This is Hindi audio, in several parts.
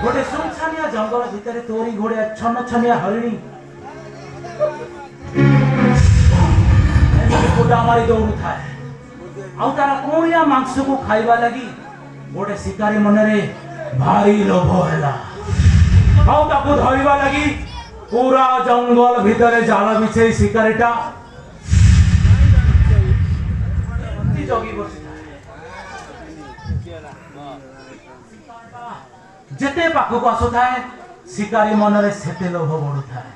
गोटे सुनसानिया जंगल भितर तोरी घोड़िया छन छनिया हरिणी गोटा मारी दौड़ू थाए आउ तार कोणिया मांस को खाइबा लगी गोटे शिकारी मनरे भारी लोभ हैला आउ ताकू धरिबा लगी पूरा जंगल भितर जाल बिछे शिकारीटा जगी बसी जेते पाखक आसु थाए शिकारी मनरे सेते लोभ बढ़ु थाए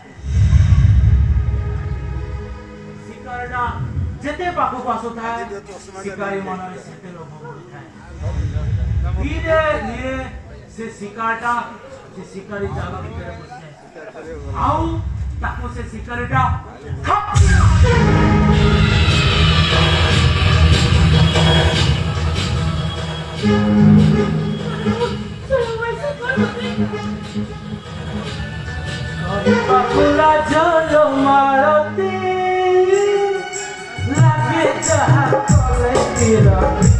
शिकारीटा जेते पाखक आसु थाए शिकारी मनरे सेते लोभ बढ़ु थाए धीरे धीरे से शिकारटा से शिकारी जाल भितर बसी आउ ताको से शिकारीटा बाकुला जलो मारती लागे जहा कोले